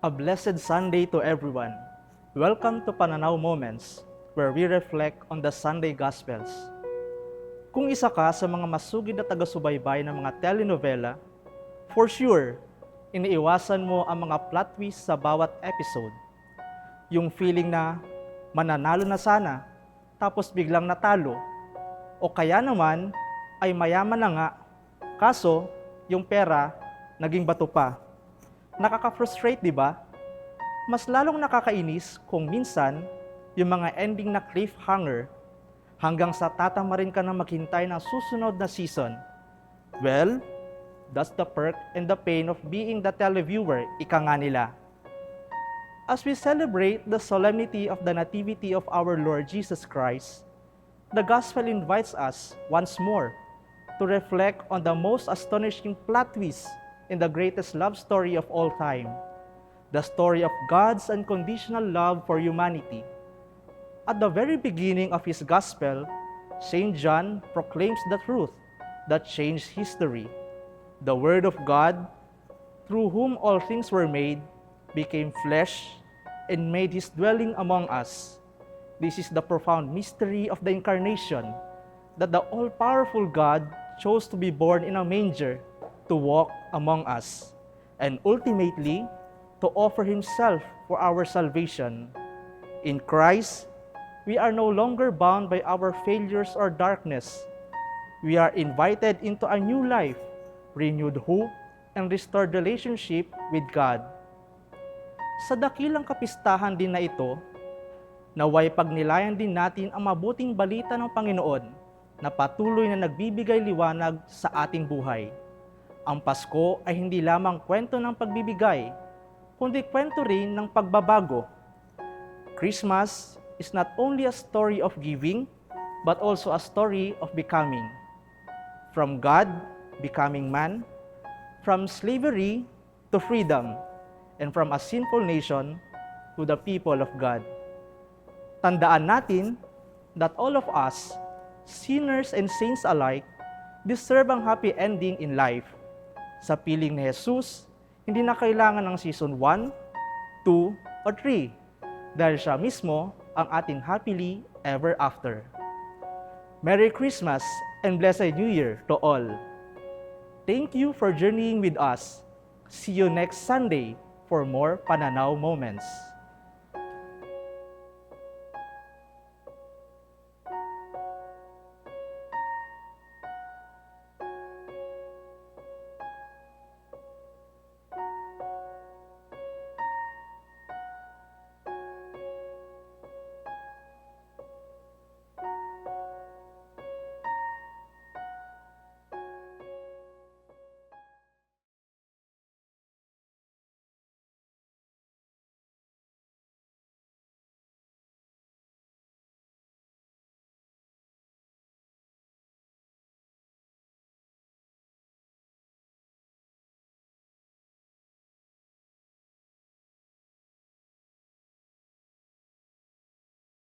A blessed Sunday to everyone. Welcome to Pananaw Moments, where we reflect on the Sunday Gospels. Kung isa ka sa mga masugid na taga-subaybay ng mga telenovela, for sure, iniiwasan mo ang mga plot twist sa bawat episode. Yung feeling na mananalo na sana, tapos biglang natalo. O kaya naman ay mayaman na nga, kaso yung pera naging bato pa. Nakaka-frustrate, di ba? Mas lalong nakakainis kung minsan yung mga ending na cliffhanger hanggang sa tatamarin ka na maghintay ng susunod na season. Well, that's the perk and the pain of being the televiewer, ika nga nila. As we celebrate the solemnity of the Nativity of our Lord Jesus Christ, the Gospel invites us once more to reflect on the most astonishing plot twist in the greatest love story of all time, the story of God's unconditional love for humanity. At the very beginning of his Gospel, St. John proclaims the truth that changed history. The Word of God, through whom all things were made, became flesh and made his dwelling among us. This is the profound mystery of the Incarnation, that the all-powerful God chose to be born in a manger to walk among us, and ultimately, to offer himself for our salvation. In Christ, we are no longer bound by our failures or darkness. We are invited into a new life, renewed hope, and restored relationship with God. Sa dakilang kapistahan din na ito, naway pagnilayan din natin ang mabuting balita ng Panginoon na patuloy na nagbibigay liwanag sa ating buhay. Ang Pasko ay hindi lamang kwento ng pagbibigay, kundi kwento rin ng pagbabago. Christmas is not only a story of giving, but also a story of becoming. From God, becoming man, from slavery to freedom, and from a sinful nation to the people of God. Tandaan natin that all of us, sinners and saints alike, deserve ang happy ending in life. Sa piling ni Jesus, hindi na kailangan ng season 1, 2, or 3 dahil siya mismo ang ating happily ever after. Merry Christmas and Blessed New Year to all. Thank you for journeying with us. See you next Sunday for more Pananaw Moments.